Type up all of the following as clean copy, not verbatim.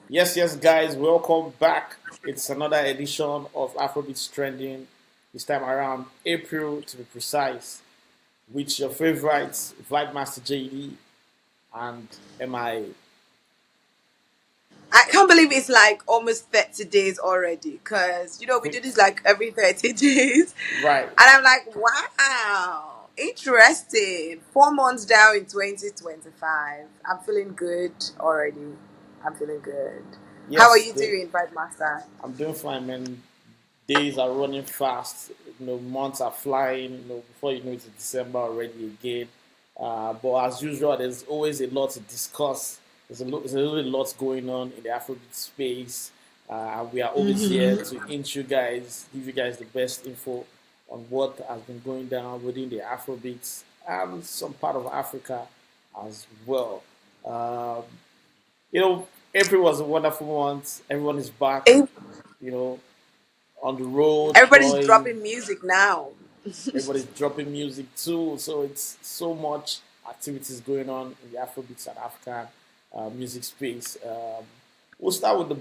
Yes, yes, guys, welcome back. It's another edition of Afrobeats Trending. This time around, April to be precise, with your favorites, Vibe Master JD and MI. I can't believe it's like almost 30 days already because, we do Quick, this like every 30 days. right. And I'm like, wow, interesting. 4 months down in 2025. I'm feeling good already. I'm feeling good. How are Yes, you doing, Bright Master? I'm doing fine, man. Days are running fast. Months are flying. Before you know it's December already again. But as usual, there's always a lot to discuss. There's a little lot going on in the Afrobeat space. And we are always here to give you guys the best info on what has been going down within the Afrobeats and some part of Africa as well. Um, April was a wonderful month. Everyone is back. Eh, You know, on the road, Everybody's touring. dropping music now. Everybody's dropping music too. So it's so much activities going on in the Afrobeats and African music space. We'll start with the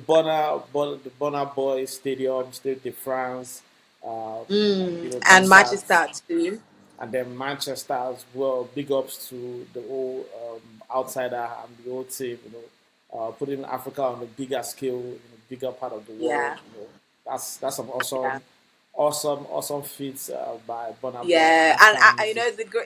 Bonner Boy Stadium, Stade de France. Um, And concerts, Manchester too. and then Manchester as well. Big ups to the whole outsider and the whole team. Putting Africa on a bigger scale, in a bigger part of the world. Yeah. That's some Yeah. awesome feats by Burna Boy and Yeah. And African you music. know,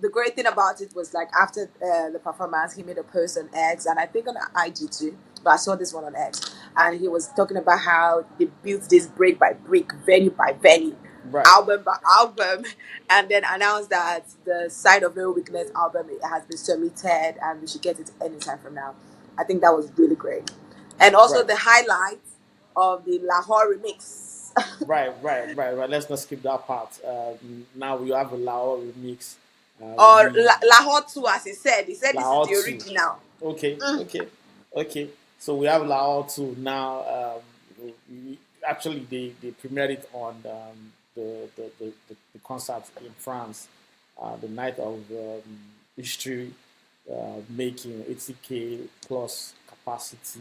the great thing about it was like after the performance, he made a post on X and I think on IG too, but I saw this one on X, and he was talking about how they built this brick by brick, venue by venue, Right, album by album, and then announced that the Side of No Weakness album has been submitted and we should get it anytime from now. I think that was really great, and also right, the highlights of the Lahore remix. right. Let's not skip that part. Now we have a Lao remix. Or We Lahore 2, as he said this is Lao the 2. original. Okay, okay, okay. So we have Lao 2 now. Actually, they premiered it on the concert in France, the night of history, making 80K plus capacity.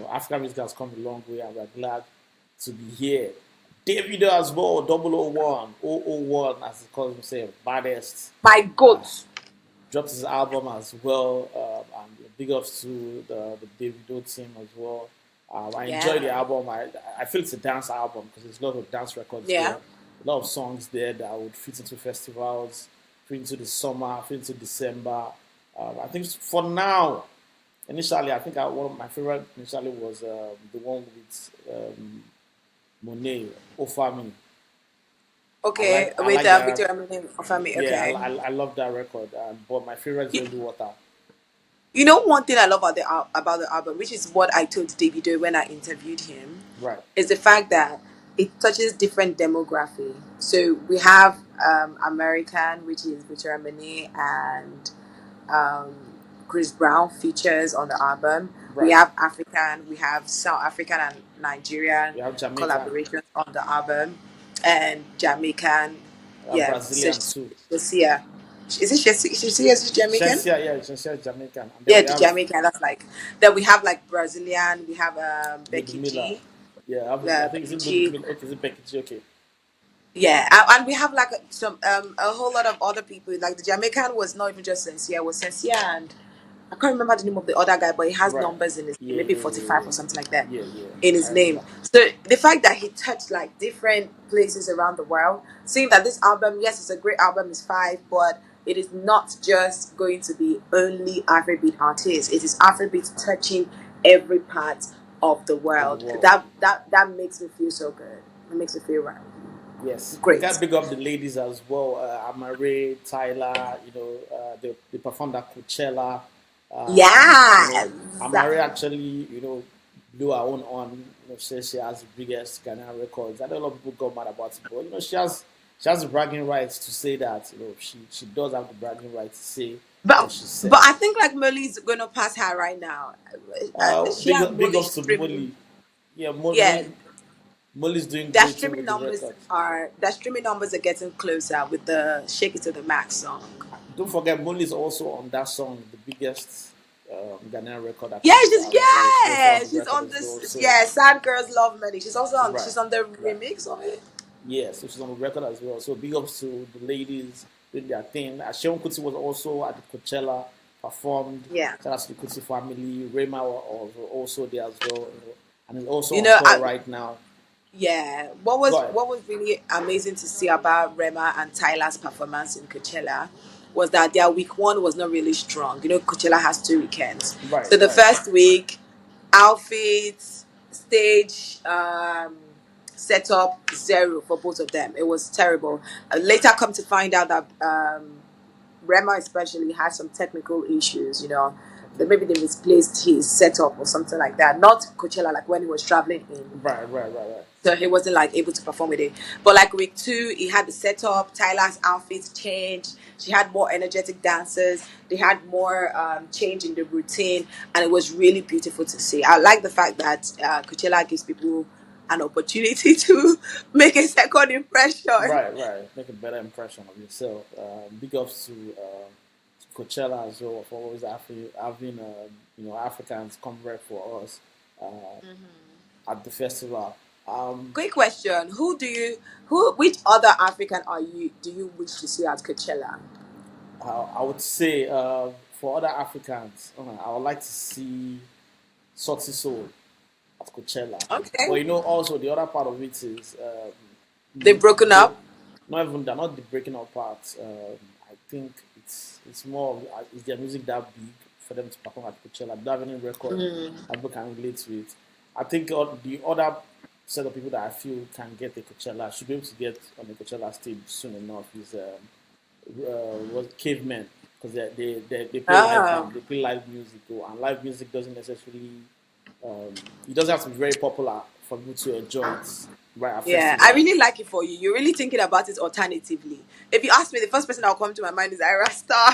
African music has come a long way, and we're glad to be here. Davido as well, 001, 001, as he calls himself, baddest. My Uh, goat. Dropped his album as well, and big ups to the Davido team as well. I enjoy the Yeah. album. I feel it's a dance album because there's a lot of dance records there, Yeah. a lot of songs there that would fit into festivals, fit into the summer, fit into December. I think for now, initially, I think one of my favorite initially was the one with Monet, Ofami. Okay. I With like that. Victor Eminem for me. Yeah, Okay. I love that record. But my favorite is You, Holy Water. you know one thing I love about about the album, which is what I told Davido when I interviewed him, Right. is the fact that it touches different demography. So we have American, which is Victor Eminem and um, Chris Brown features on the album. We Right. have African, we have South African and Nigerian We have Jamaican, collaborations on the album, and Jamaican. Yeah, Brazilian too. Shasia. Is it Shasia? Shasia is Jamaican? Shensia, yeah, Shensia is Jamaican. And then Yeah, we the have Jamaican. That's like. Then we have like Brazilian. We have Becky Ludmilla. G. Yeah, I think it's Becky in G. Ludmilla. Okay, is it Becky G? Okay. Yeah, and we have like some a whole lot of other people. Like the Jamaican was not even just Sensia, it was Sensia and I can't remember the name of the other guy, but he has Right. numbers in his name, Yeah, maybe yeah, yeah, 45 yeah. or something like that Yeah, yeah. in I his name. remember. So the fact that he touched like different places around the world, seeing that this album, yes, it's a great album, it's five, but it is not just going to be only Afrobeat artists. It is Afrobeat touching every part of the Of the world. world. That makes me feel so good. It makes me feel right. Yes. We Great. got big up the ladies as well. Amare, Tyler, they performed at Coachella. Um, you know, Yes. Amare actually, blew her own on, says she has the biggest Ghanaian records. I know a lot of people got mad about it, but she has the bragging rights to say that, she does have the bragging right to say what But she but said. I think like Molly's gonna pass her right now. She and Big Molly ups to streaming. Molly. Yeah, Yeah, Molly's doing great too with the records. their streaming numbers are getting closer with the Shake It to the Max song. Don't forget, Molly's also on that song, the biggest. Ghanaian record Yeah, artist she's as well. She's also on the she's record on as well. this. So Yeah, Sad Girls Love Money. She's also on. right, She's on the right. remix of it. Yeah, so she's on the record as well. So big ups to the ladies doing their thing. Sean Kuti was also at the Coachella, performed. Yeah. Shout out to the Kuti family. Rema was also there as well, and is also You on know, tour right now. yeah. Go ahead. What was really amazing to see about Rema and Tyler's performance in Coachella was that their week one was not really strong. You know, Coachella has 2 weekends. Right, So the right, first week, outfits, stage, setup, zero for both of them. It was terrible. Later, come to find out that Rema especially had some technical issues. You know, that okay, maybe they misplaced his setup or something like that. Not Coachella, like when he was traveling in, right, right, right, right. so he wasn't like able to perform with it. But like week two, he had the setup. Tyler's outfits changed. She had more energetic dancers. They had more change in the routine, and it was really beautiful to see. I like the fact that Coachella gives people an opportunity to make a second impression. Right, right. Make a better impression of yourself. Big ups to Coachella as well for always having Africans come rep for us at the festival. Um, Quick question: which other African do you wish to see at Coachella? I would say for other Africans, I would like to see Sauti Soul at Coachella. But Okay, also the other part of it is they've broken they, up. not even that, not the breaking up part. I think it's more of, is their music that big for them to perform at Coachella? Do they have any record that people can relate to it? I think the other set of people that I feel can get a Coachella should be able to get on the Coachella stage soon enough is was Cavemen, because they play live Ah. band, they play live music, and live music doesn't necessarily it doesn't have to be very popular for people to enjoy it right at Yeah, I festival. really like it for you. You're really thinking about it alternatively. If you ask me, the first person that will come to my mind is Ira Star.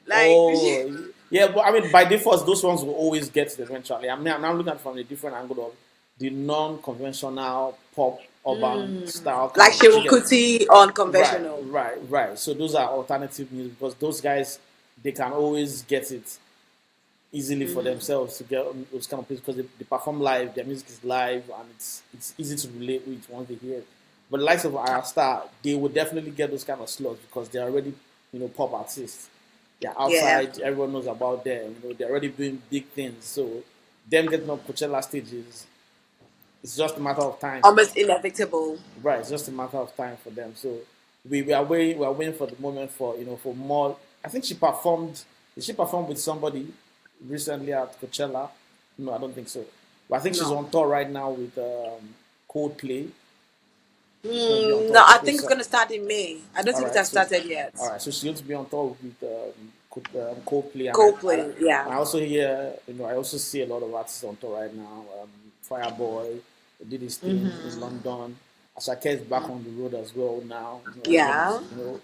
like, Oh, yeah, but I mean, by default, those ones will always get it eventually. I mean, I'm now looking at it from a different angle of the non-conventional pop urban style kind like of Shehu chicken. Kuti, Right, unconventional. right, right. So those are alternative music because those guys they can always get it easily for themselves to get on those kind of places because they perform live, their music is live, and it's easy to relate with once they hear it. But the likes of our star, they would definitely get those kind of slots because they're already pop artists. They're Yeah, outside, everyone knows about them. They're already doing big things. So them getting up Coachella stages, it's just a matter of time. almost inevitable. Right, it's just a matter of time for them. So we are waiting for the moment for for more. I think she performed. Did she perform with somebody recently at Coachella? No, I don't think so. But I think she's No. on tour right now with Coldplay. She's going to be on tour No, with I Coldplay. think it's So, going to start in May. I don't all think it right, has so started yet. she's going to be on tour with Coldplay, and Coldplay, yeah. I also hear I also see a lot of artists on tour right now. Fireboy did his thing in London. Asake is back on the road as well now. Everyone Yeah, is,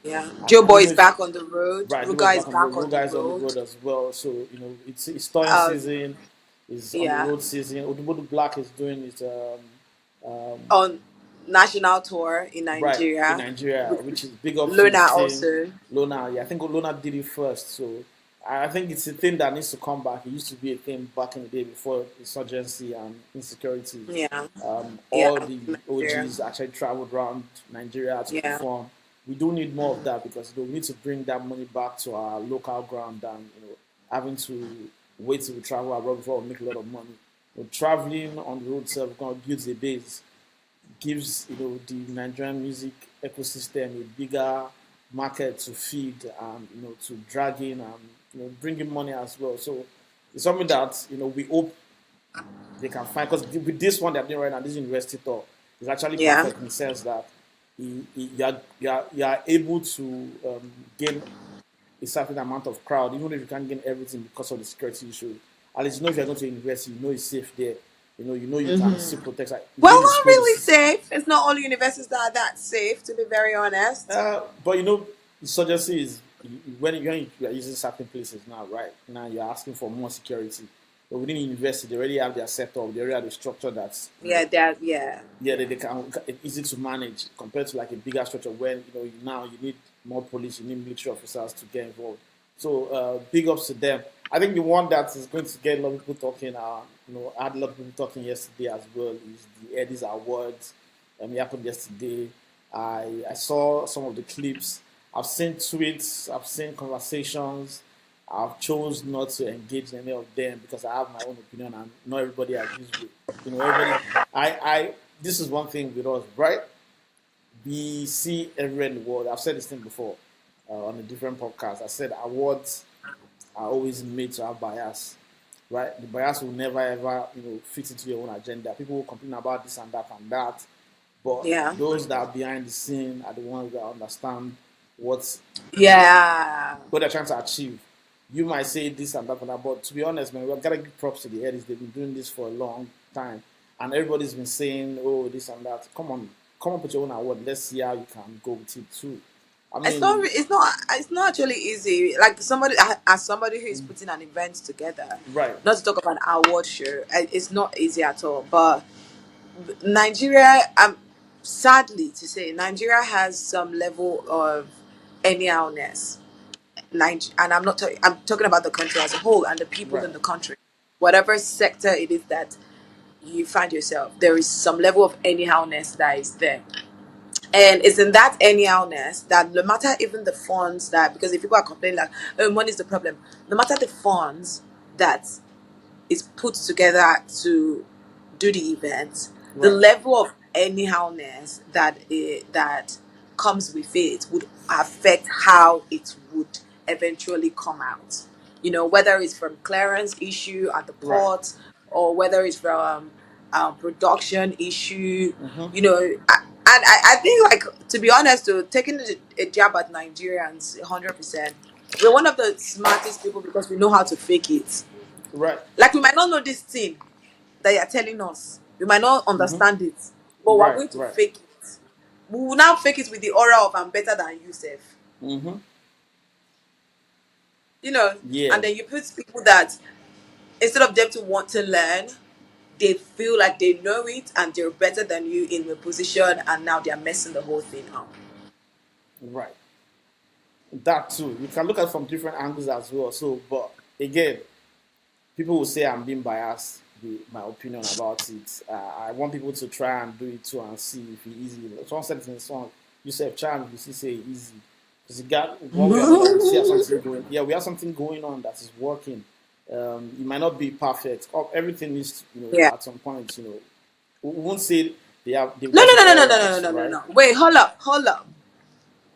yeah. Joe I Boy don't know is if back on the road. right, Joe Ruga is is back on the road. back on the Ruga is on the road. road as well. So it's touring Uh, season, is on the yeah, road season. Odubodu Black is doing his on national tour in right in Nigeria Nigeria, with which is big ups to the Luna team. also. Lona, yeah, I think Lona did it first. So I think it's a thing that needs to come back. It used to be a thing back in the day before insurgency and insecurity. Yeah, All yeah, the Nigeria. OGs actually traveled around Nigeria to Yeah. perform. We do need more of that because we need to bring that money back to our local ground than having to wait till we travel abroad before we make a lot of money. Traveling on the road itself going to build a base, gives the Nigerian music ecosystem a bigger market to feed and to drag in and bring in money as well. So it's something that we hope they can find because with this one they're doing right now, this university tour is actually Yeah. perfect in the sense that you are able to gain a certain amount of crowd, even if you can't gain everything because of the security issue. At least if you're going to university, it's safe there. You can still protect. Like Well, within the not school, really safe. It's not all universities that are that safe, to be very honest. but insurgency is when you are using certain places now, right? Now you're asking for more security. But within the university, they already have their setup, they already have the structure that's Yeah, that. Yeah. yeah, they can it's easy to manage compared to like a bigger structure when now you need more police, you need military officers to get involved. So big ups to them. I think the one that is going to get a lot of people talking, I had a lot of people talking yesterday as well, is the Eddies Awards. It happened yesterday. I saw some of the clips. I've seen tweets. I've seen conversations. I've chose not to engage in any of them because I have my own opinion and not everybody agrees with. Everybody. This is one thing with us, right? We see everywhere in the world. I've said this thing before on a different podcast. I said awards are always made to have bias, right? The bias will never ever, fit into your own agenda. People will complain about this and that, but Yeah. those that are behind the scene are the ones that understand what Yeah. what they're trying to achieve. You might say this and that, but to be honest, man, we've got to give props to the Eddies. They've been doing this for a long time, and everybody's been saying, "Oh, this and that." Come on, with your own award. Let's see how you can go with it too. I It's not. mean, It's not actually easy. Like somebody, as somebody who is putting an event together, right, not to talk about an award show, it's not easy at all. But Nigeria, sadly to say, Nigeria has some level of anyhowness. And I'm not. I'm talking about the country as a whole and the people right, in the country. Whatever sector it is that you find yourself, there is some level of anyhowness that is there. And it's in that anyhowness that no matter even the funds that, because if people are complaining like, oh, money is the problem, no matter the funds that is put together to do the event, the right, level of anyhowness that comes with it would affect how it would eventually come out. Whether it's from clearance issue at the right. port or whether it's from production issue. Mm-hmm. And I think, like, to be honest, though, taking a jab at Nigerians 100%, we're one of the smartest people because we know how to fake it. Right. Like, we might not know this thing that you're telling us. We might not Mm-hmm. understand it. But we're Right. going to Right. fake it. We will now fake it with the aura of I'm better than you, Seth. Mm-hmm. You know, Yeah. and then you put people that instead of them to want to learn, they feel like they know it and they're better than you in the position, and now they're messing the whole thing up. Right. That too. You can look at it from different angles as well. So, but again, people will say I'm being biased with my opinion about it. I want people to try and do it too and see if it's easy. Someone said it in the song, you say try and you see say easy. Because you got one way or another, we see have something going. Yeah, we have something going on that is working. It might not be perfect. Everything is, Yeah. at some point, we won't say they've No, got no, it no, no, no, all no, right, no, no, no, right? no. Wait, hold up.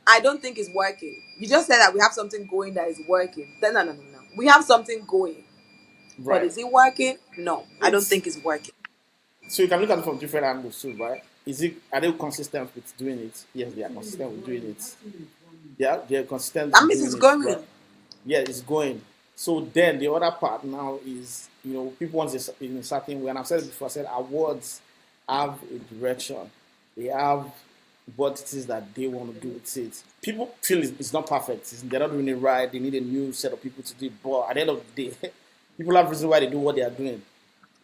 I don't think it's working. You just said that we have something going that is working. No, no, no, no, no. We have something going, but Right. is it working? No, I don't It's think it's working. So you can look at it from different angles too, right? Are they consistent with doing it? Yes, they are consistent with doing it. Yeah, they're consistent That with means doing it's it, right? going. Yeah, it's going. So then the other part now is, people want it in a certain way. And I've said it before, I said awards have a direction. They have what it is that they want to do with it. People feel it's not perfect. They're not doing it right. They need a new set of people to do it. But at the end of the day, people have reason why they do what they are doing,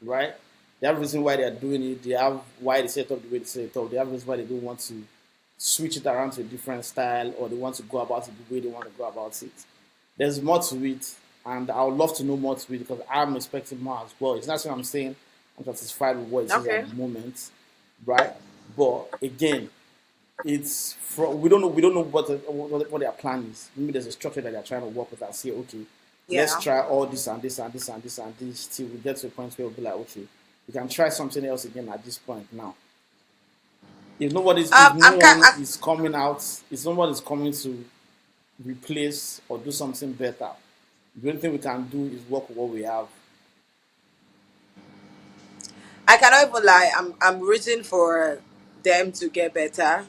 right? They have reason why they are doing it. They have why they set up the way they set it up. They have reason why they don't want to switch it around to a different style or they want to go about it the way they want to go about it. There's more to it, and I would love to know more to it because I'm expecting more as well. It's not what I'm saying. I'm satisfied with what it is Okay. at the moment, right? But again, we don't know what their plan is. Maybe there's a structure that they're trying to work with and say, okay, let's Yeah. try all this and this and this and this and this till we get to a point where we'll be like, okay, we can try something else again at this point now. If no I'm kind. one is coming out, if no one is coming to replace or do something better, the only thing we can do is work with what we have. I cannot even lie. I'm rooting for them to get better.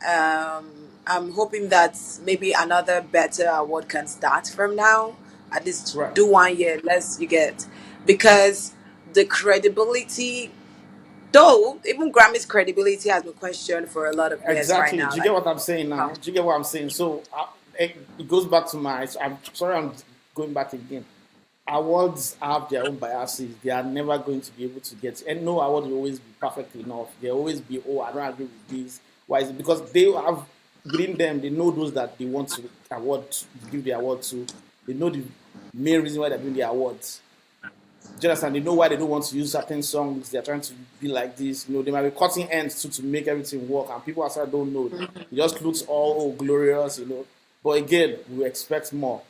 I'm hoping that maybe another better award can start from now. At least Right. do 1 year. Let's you get because the credibility, though, even Grammy's credibility has been questioned for a lot of years right Exactly. Do now. you Like, get what I'm saying um, now? Do you get what I'm saying? So it goes back to my. I'm sorry, I'm going back again. Awards have their own biases. They are never going to be able to get, and no award will always be perfect enough. They always be, oh, I don't agree with this. Why is it? Because they have within them, they know those that they want to give the award to. They know main reason why they're doing the awards. Do you understand? They know why they don't want to use certain songs. They're trying to be like this. They might be cutting ends to make everything work, and people outside don't know. It just looks all glorious. But again, we expect more.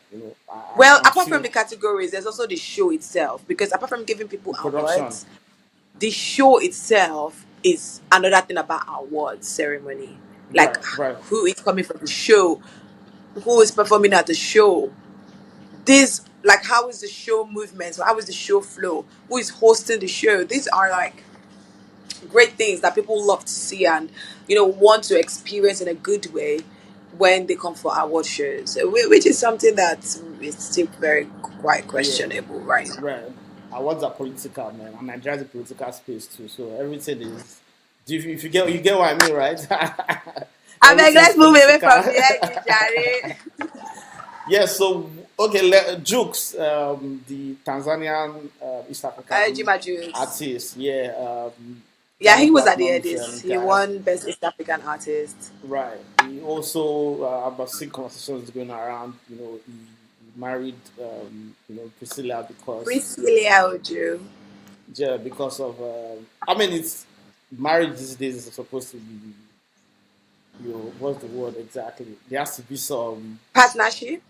Well, apart from Until the categories, there's also the show itself. Because apart from giving people the production. awards, the show itself is another thing about awards ceremony. Like Right, right. who is coming for the show, who is performing at the show. This like how is the show movement? How is the show flow? Who is hosting the show? These are like great things that people love to see and want to experience in a good way when they come for award shows, which is something that is still very quite Yeah, questionable right now. right. Awards are political, man, and Nigeria is a political space too. So everything is. If you get what I mean, right? I beg, Everything is let's move away political. from here, Jare. Yeah. So okay, Jukes, the Tanzanian East African Jima Juice. artist. Yeah. Yeah, he Young was at black the non-Muslim edits. He guy. won Best East African Artist. Right. He also about six conversations going around. He married Priscilla because Priscilla Ojo. yeah, because of I mean it's marriage these days is supposed to be what's the word exactly? There has to be some. Partnership.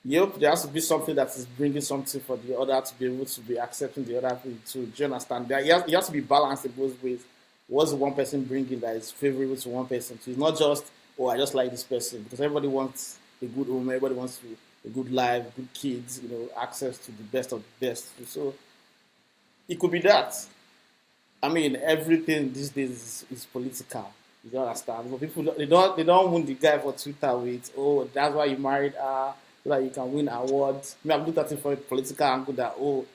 Yep, there has to be something that is bringing something for the other to be able to be accepting the other thing too. Do you understand? It has to be balanced in both ways. What's the one person bringing that is favorable to one person? So it's not just, oh, I just like this person, because everybody wants a good home, everybody wants a good life, good kids, access to the best of the best. So it could be that. I mean, everything these days is political. You don't understand. But people they don't want the guy for Twitter with, oh, that's why you married her so that you can win awards. I mean, I've looked at it from a political angle that, oh,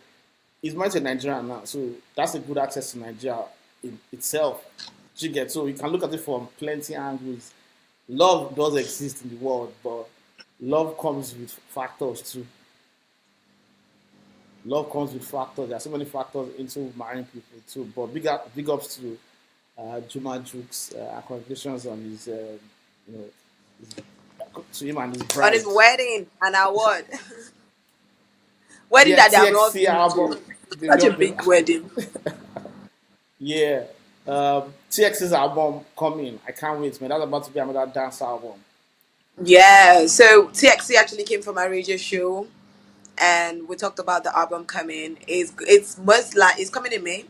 he's married to Nigerian now, so that's a good access to Nigeria in itself. You get, so you can look at it from plenty angles. Love does exist in the world, but love comes with factors too. Love comes with factors. There are so many factors into marrying people too. But big ups to Juma Jukes, and congratulations on his, you know, his, to him and his On his bride. wedding and award. Wedding Yeah, that they have not TXC been album. to. They've Such a not been. big wedding. Yeah, TX's album coming. I can't wait, man. That's about to be another dance album. Yeah, so TXC actually came from my radio show, and we talked about the album coming. It's coming in May.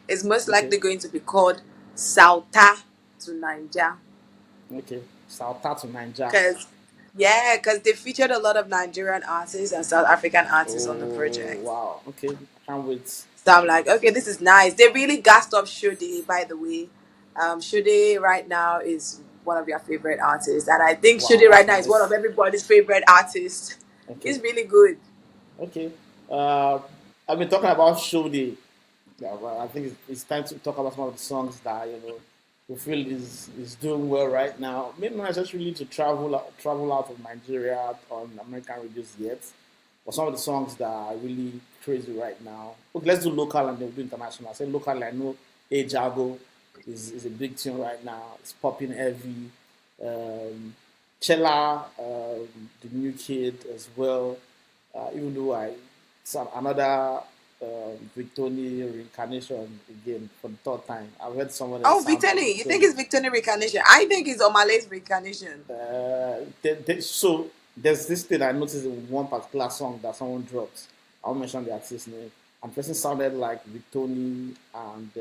It's most Okay, likely going to be called Sauta to Niger, okay. South to Ninja. because because they featured a lot of Nigerian artists and South African artists on the Oh project. wow. Okay, I can't wait. So I'm like, okay, this is nice. They really gassed up Shode, by the way. Shode right now is one of your favorite artists, and I think Shode Wow, right that's now is one of nice. everybody's favorite artists. Okay, He's really good. okay. Uh, I've been talking about show day. Yeah, well, I think it's time to talk about some of the songs that we feel is doing well right now. Maybe not necessarily to travel out of Nigeria on American radios yet, but some of the songs that are really crazy right now. Okay, let's do local and then we'll do international. I say local, I know A Jago is a big tune right now. It's popping heavy. Chella, the new kid as well. Even though some another Victoni reincarnation again for the third time. I've heard someone else Oh, sound like Victini. You think Victoni. it's Victini reincarnation? I think it's Omale's reincarnation. So there's this thing I noticed in one particular song that someone dropped. I won't mention the artist's name. And the person sounded like Victoni and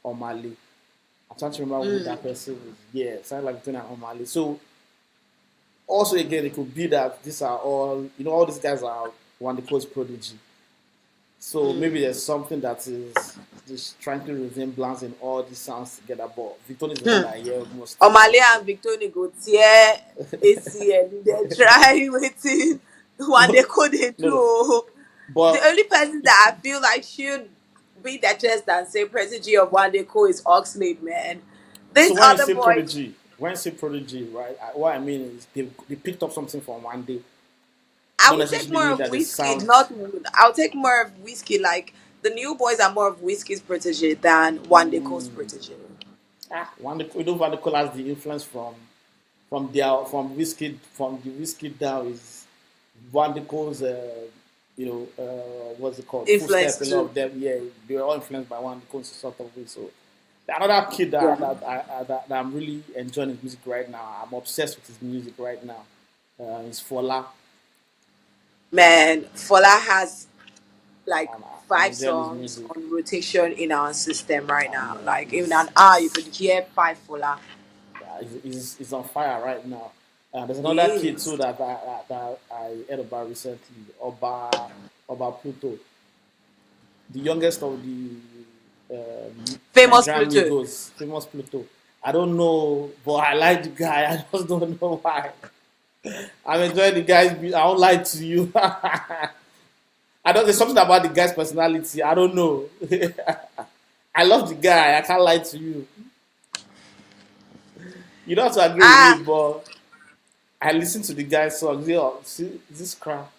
Omale. I'm trying to remember who that person is. Yeah, it sounded like Victoni and Omale. So also again, it could be that these are all these guys are one the coast prodigy. So maybe there's something that is just trying to resemblance in all these sounds together. But Victor is the one that I hear most Omale often. and Victini go tear ACL. They try waiting. One they No, could they no, no. do. The But only person that I feel like should beat their chest and say Prodigy of One Day Co is Oxlade, man. so These other boys, when you say prodigy, right? What I mean is they picked up something from one day. I Not would take necessarily more mean of that they Whiskey, sound. not I'll take more of Whiskey. Like the new boys are more of Whiskey's protege than One Day Co's protege. One day, we don't want to call the influence from the whiskey down is Wandico's, what's it called? Influence Footstep. A lot too. of them, yeah, they were all influenced by Wandico in sort of way. So another kid Yeah. that I'm really enjoying his music right now. I'm obsessed with his music right now. Is Fola. Man, Fola has like I'm five enjoying his songs music. on rotation in our system right now. Man, Like even an hour, you could hear five Fola. he's on fire right now. There's another He kid is too that I heard about recently, Oba Pluto, the youngest of the famous Nigerian Pluto. Migos, famous Pluto. I don't know, but I like the guy. I just don't know why. I'm enjoying the guy's. I won't lie to you. I don't. There's something about the guy's personality. I don't know. I love the guy. I can't lie to you. You don't have to agree with Ah, me, but I listen to the guy's songs. See this crap.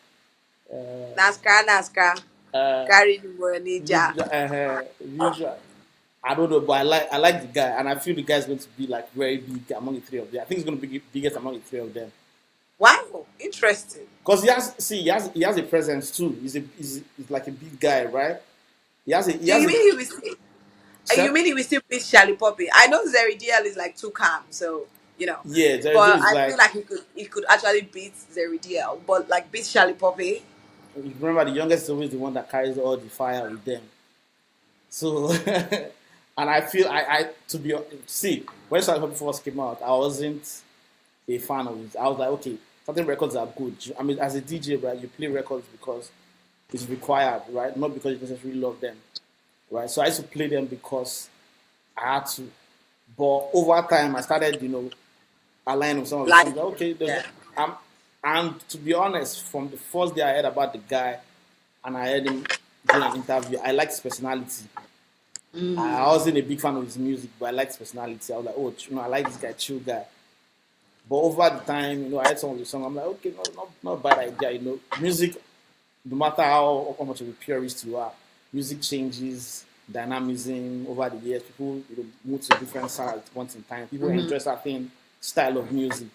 Uh, NASCAR, uh, carry the money, ja. usual. I don't know, but I like the guy, and I feel the guy's going to be like very big among the three of them. I think he's going to be biggest among the three of them Wow, interesting. because he has a presence too. He's like a big guy, right? He has a he Do has you a mean he will still? You set. mean he will still beat Charlie Poppy? I know Zeridiel is like too calm, so you know. Yeah, Jerry Deal But is I feel like, like he could actually beat Zeridiel, but like beat Charlie Poppy. remember the youngest is always the one that carries all the fire with them. So, and I feel I to be see when Charlie Poppy first came out, I wasn't a fan of it. I was like, okay, certain records are good. I mean, as a DJ, right, you play records because it's required, right? Not because you necessarily love them, right? So I used to play them because I had to. But over time, I started, aligning with some of the Like, songs. Like, okay, yeah. um, and to be honest, from the first day I heard about the guy and I heard him doing an interview, I liked his personality. I wasn't a big fan of his music, but I liked his personality. I was like, oh, I like this guy, chill guy. But over the time, I heard some of the songs. I'm like, okay, no, not a bad idea. Music, no matter how much of a purist you are, music changes, dynamism over the years. People move to different sides at once in time. People Hmm. enjoy certain style of music.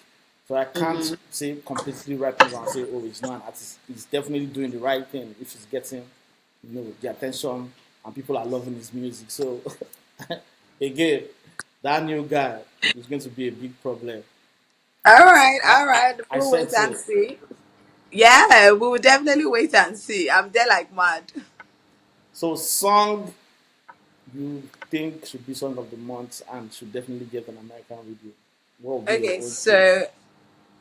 So I Hmm. can't say completely right people and say, oh, he's not an artist. He's definitely doing the right thing if he's getting, the attention and people are loving his music. So again, that new guy is going to be a big problem. All right, I, all I, right. I We'll said wait and so. see. Yeah, we will definitely wait and see. I'm there like mad. So song you think should be song of the month and should definitely get an American video? What would be your Okay, own take? so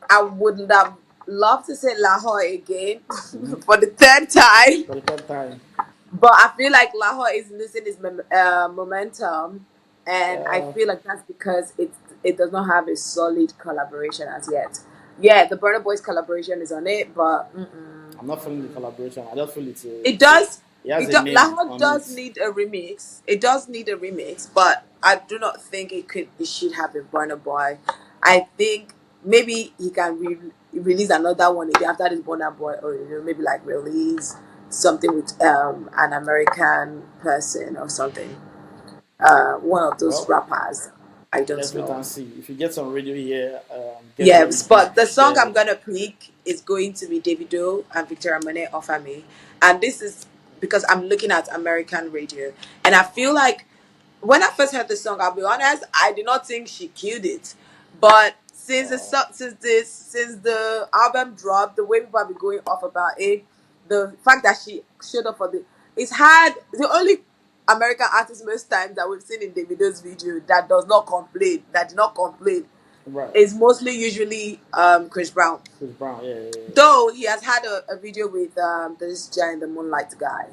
I would have loved to say Lahore again Mm-hmm. for the third time. For the third time, But I feel like Lahore is losing its momentum, and I uh, feel like that's because it does not have a solid collaboration as yet. Yeah, the Burna Boys collaboration is on it, but I'm not feeling the collaboration. I just feel it does. it has a name Lahore on does it. need a remix. It does need a remix, but I do not think it should have a Burna Boy. I think maybe he can release another one again after this Burna Boy, or maybe like release something with an American person or something. One of those Well, rappers. I don't let's wait know. and see. If you get some radio here, definitely Yes, big but the song there. I'm gonna pick is going to be Davido and Victoria Monet Offer Me, and this is because I'm looking at American radio, and I feel like when I first heard the song, I'll be honest, I did not think she killed it, but Uh, since the album dropped, the way people have been going off about it, the fact that she showed up for it's had the only American artist most times that we've seen in Davido's video that did not complain right. is mostly usually Chris Brown. Chris Brown, yeah, yeah, yeah. Though he has had a video with this guy in the moonlight guy,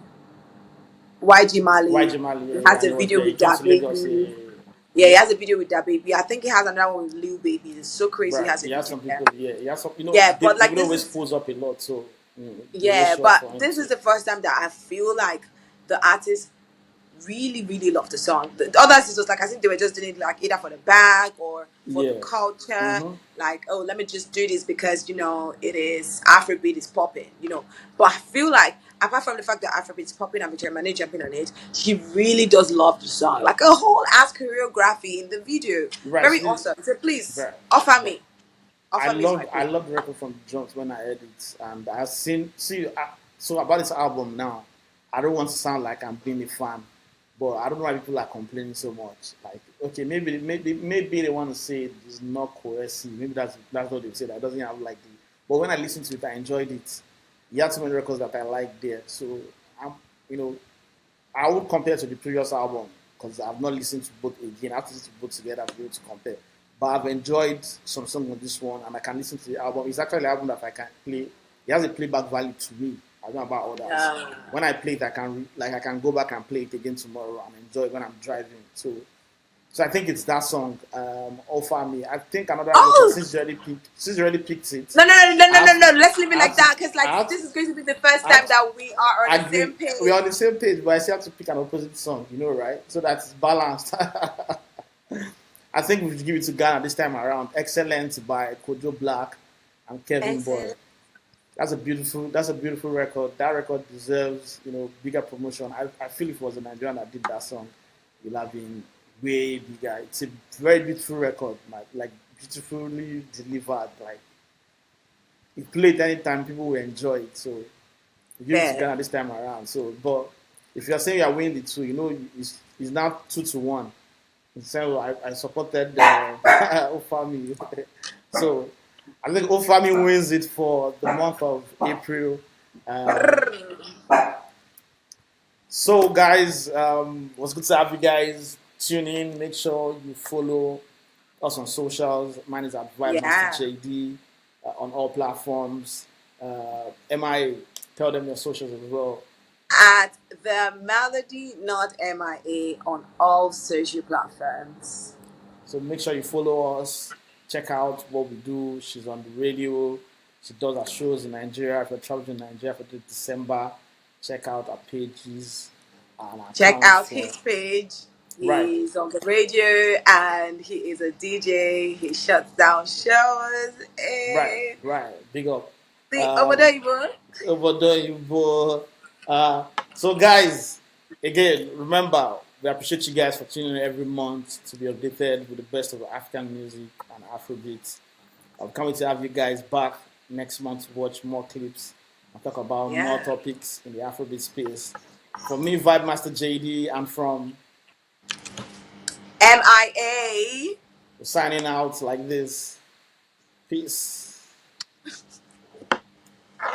YG Why Mali. Jamali? He Yeah, yeah. has He a was video there. He with came that to Lagos. Yeah, baby. yeah, yeah. Yeah, he has a video with that baby. I think he has another one with Lil Baby. It's so crazy. He Right. has a He has video some there. people. Yeah, he has some. Yeah, but like David this always is pulls up a lot, so they always yeah, show up but for him this is too. the first time that I feel like the artist really, really love the song. The others, it was like I think they were just doing it like either for the bag or for the Yeah. culture. Mm-hmm. Like, oh, let me just do this because it is Afrobeat is popping. But I feel like apart from the fact that Afrobeat is popping and Germany jumping on it, she really does love the song. Like a whole ass choreography in the video, Right. very She did. awesome. So please Right. offer Right. me. Offer me is my I queen. love the record from the jumps when I heard it, and I've seen so about this album now. I don't want to sound like I'm being a fan, but I don't know why people are complaining so much. Like, okay, maybe they want to say it's not cohesive. Maybe that's what they say. That doesn't have like the. But when I listened to it, I enjoyed it. He had so many records that I liked there. So I'm, you know, I would compare to the previous album because I've not listened to both again. I have to listen to both together to be able to compare. But I've enjoyed some songs on this one, and I can listen to the album. It's actually an album that I can play. It has a playback value to me. I don't know about others. Yeah. When I play it, I can go back and play it again tomorrow and enjoy it when I'm driving. So I think it's that song, Offer Me. I think another record Oh since you already picked it. no no no no I no no have no! to Let's leave it I like have to that because like I have to, this is going to be the first I have time to that we are on the agree. same We're on page. the same page, but I still have to pick an opposite song, right? So that it's balanced. I think we should give it to Ghana this time around. Excellent by Kojo Black and Kevin Boy. Excellent. That's a beautiful record. That record deserves, bigger promotion. I feel if it was a Nigerian that did that song, it would have been way bigger. It's a very beautiful record, like beautifully delivered. Like it played anytime, people will enjoy it. So we give it to Fair. Ghana this time around. So, but if you're saying you're winning the two, it's now 2-1. So I supported Ofami. So I think Ofami wins it for the month of April. Um, so guys, it was good to have you guys tune in. Make sure you follow us on socials. Mine is at Vibe Master Yeah. JD on all platforms. MI, tell them your socials as well. At the Melody Not MIA on all social platforms. So make sure you follow us. Check out what we do. She's on the radio. She does her shows in Nigeria. If you're traveling to Nigeria for December, check out our pages and our Check accounts out for his page. right, He's on the radio and he is a DJ. He shuts down shows. right, Eh. right. Big up. See, over Um, there, you were. over there, you boy. So guys, again, remember we appreciate you guys for tuning in every month to be updated with the best of African music and Afrobeats. I'm coming to have you guys back next month to watch more clips and talk about more Yeah. topics in the Afrobeat space. From me, Vibe Master JD, I'm from MIA. signing out like this. Peace.